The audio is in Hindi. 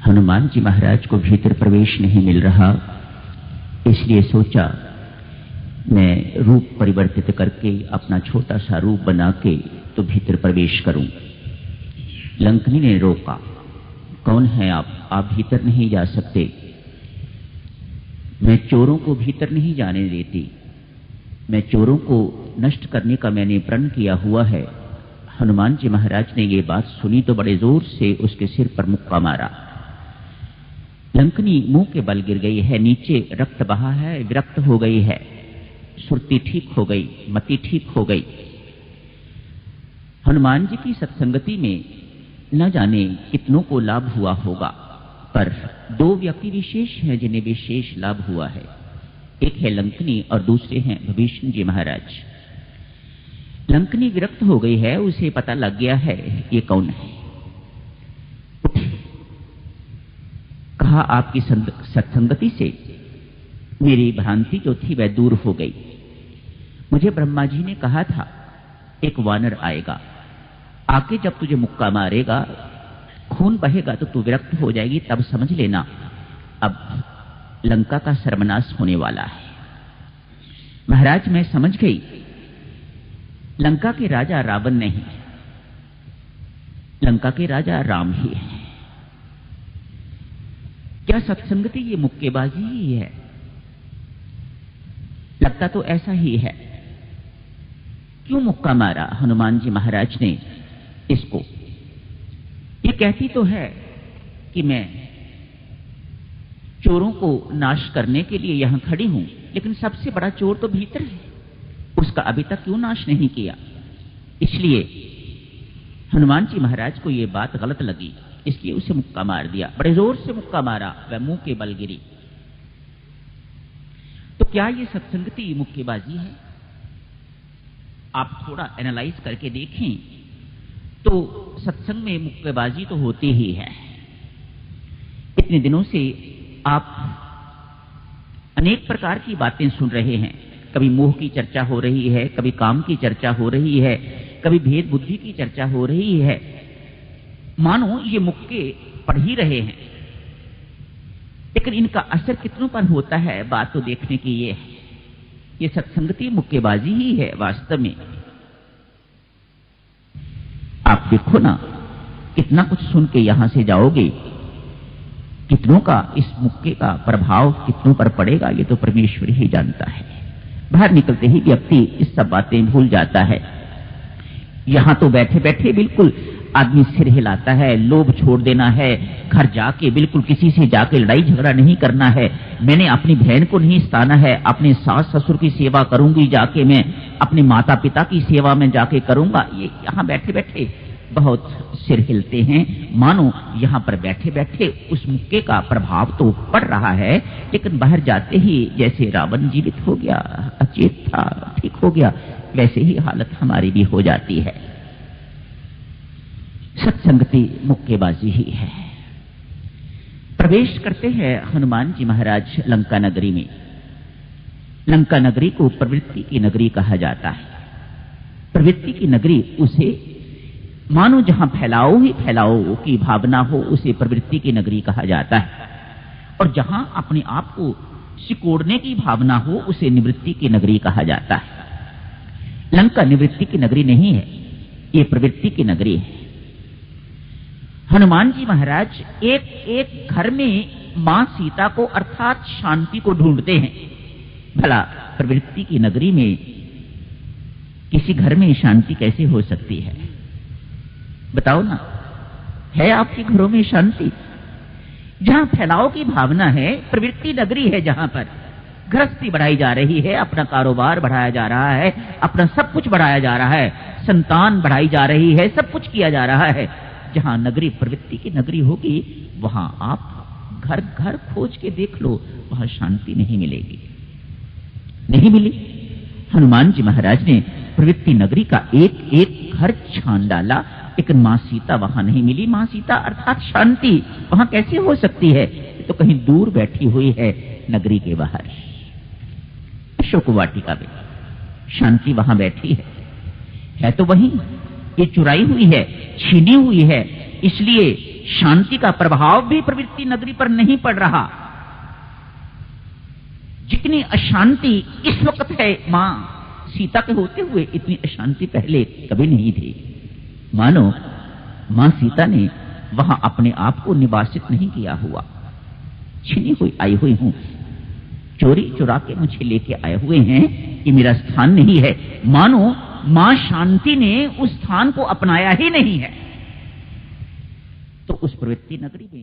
हनुमान जी महाराज को भीतर प्रवेश नहीं मिल रहा, इसलिए सोचा मैं रूप परिवर्तित करके अपना छोटा सा रूप बना के तो भीतर प्रवेश करूं। लंकनी ने रोका, कौन है आप भीतर नहीं जा सकते। मैं चोरों को भीतर नहीं जाने देती, मैं चोरों को नष्ट करने का मैंने प्रण किया हुआ है। हनुमान जी महाराज ने ये बात सुनी तो बड़े जोर से उसके सिर पर मुक्का मारा। लंकनी मुंह के बल गिर गई है, नीचे रक्त बहा है, विरक्त हो गई है, सुरती ठीक हो गई, मति ठीक हो गई। हनुमान जी की सत्संगति में न जाने कितनों को लाभ हुआ होगा, पर दो व्यक्ति विशेष हैं जिन्हें विशेष लाभ हुआ है। एक है लंकनी और दूसरे हैं विभीषण जी महाराज। लंकनी विरक्त हो गई है, उसे पता लग गया है ये कौन है। कहा आपकी सत्संगति से मेरी भ्रांति जो थी वह दूर हो गई। मुझे ब्रह्मा जी ने कहा था एक वानर आएगा, आके जब तुझे मुक्का मारेगा, खून बहेगा तो तू विरक्त हो जाएगी, तब समझ लेना अब लंका का सर्वनाश होने वाला है। महाराज मैं समझ गई, लंका के राजा रावण नहीं, लंका के राजा राम ही है। क्या सत्संगति ये मुक्केबाजी ही है? लगता तो ऐसा ही है। क्यों मुक्का मारा हनुमान जी महाराज ने इसको? ये कहती तो है कि मैं चोरों को नाश करने के लिए यहां खड़ी हूं, लेकिन सबसे बड़ा चोर तो भीतर है, उसका अभी तक क्यों नाश नहीं किया? इसलिए हनुमान जी महाराज को यह बात गलत लगी, इसलिए उसे मुक्का मार दिया। बड़े जोर से मुक्का मारा, वह मुंह के बल गिरी। तो क्या ये सत्संगति मुक्केबाजी है? आप थोड़ा एनालाइज करके देखें तो सत्संग में मुक्केबाजी तो होती ही है। इतने दिनों से आप अनेक प्रकार की बातें सुन रहे हैं। कभी मोह की चर्चा हो रही है, कभी काम की चर्चा हो रही है, कभी भेद बुद्धि की चर्चा हो रही है। मानो ये मुक्के पढ़ ही रहे हैं, लेकिन इनका असर कितनों पर होता है बात तो देखने की ये है। ये सत्संगति मुक्केबाजी ही है वास्तव में। आप देखो ना, कितना कुछ सुन के यहां से जाओगे, कितनों का इस मुक्के का प्रभाव कितनों पर पड़ेगा ये तो परमेश्वर ही जानता है। बाहर निकलते ही व्यक्ति इस सब बातें भूल जाता है। यहां तो बैठे बैठे बिल्कुल आदमी सिर हिलाता है, लोभ छोड़ देना है, घर जाके बिल्कुल किसी से जाके लड़ाई झगड़ा नहीं करना है, मैंने अपनी बहन को नहीं सताना है, अपने सास ससुर की सेवा करूंगी जाके, मैं अपने माता पिता की सेवा में जाके करूंगा। ये यहाँ बैठे बैठे बहुत सिर हिलते हैं, मानो यहाँ पर बैठे बैठे उस मुक्के का प्रभाव तो पड़ रहा है, लेकिन बाहर जाते ही जैसे रावण जीवित हो गया, अचेत था, ठीक हो गया, वैसे ही हालत हमारी भी हो जाती है। सत्संगति मुक्केबाजी ही है। प्रवेश करते हैं हनुमान जी महाराज लंका नगरी में। लंका नगरी को प्रवृत्ति की नगरी कहा जाता है। प्रवृत्ति की नगरी उसे मानो जहां फैलाओ ही फैलाओ की भावना हो उसे प्रवृत्ति की नगरी कहा जाता है, और जहां अपने आप को सिकोड़ने की भावना हो उसे निवृत्ति की नगरी कहा जाता है। लंका निवृत्ति की नगरी नहीं है, ये प्रवृत्ति की नगरी है। हनुमान जी महाराज एक एक घर में मां सीता को अर्थात शांति को ढूंढते हैं। भला प्रवृत्ति की नगरी में किसी घर में शांति कैसे हो सकती है? बताओ ना, है आपके घरों में शांति? जहां फैलाव की भावना है, प्रवृत्ति नगरी है, जहां पर गृहस्थी बढ़ाई जा रही है, अपना कारोबार बढ़ाया जा रहा है, अपना सब कुछ बढ़ाया जा रहा है, संतान बढ़ाई जा रही है, सब कुछ किया जा रहा है। जहां नगरी प्रवृत्ति की नगरी होगी, वहां आप घर घर खोज के देख लो, वहां शांति नहीं मिलेगी। नहीं मिली। हनुमान जी महाराज ने प्रवृत्ति नगरी का एक एक घर छान डाला, लेकिन मां सीता वहां नहीं मिली। मां सीता अर्थात शांति वहां कैसे हो सकती है? तो कहीं दूर बैठी हुई है नगरी के बाहर, अशोक वाटिका में शांति वहां बैठी है तो वहीं ये चुराई हुई है, छीनी हुई है, इसलिए शांति का प्रभाव भी प्रवृत्ति नगरी पर नहीं पड़ रहा। जितनी अशांति इस वक्त है मां सीता के होते हुए, इतनी अशांति पहले कभी नहीं थी। मानो मां सीता ने वहां अपने आप को निवासित नहीं किया हुआ, छीनी हुई आई हुई हूं, चोरी चुरा के मुझे लेके आए हुए हैं, ये मेरा स्थान नहीं है। मानो मां शांति ने उस स्थान को अपनाया ही नहीं है। तो उस प्रवृत्ति नगरी में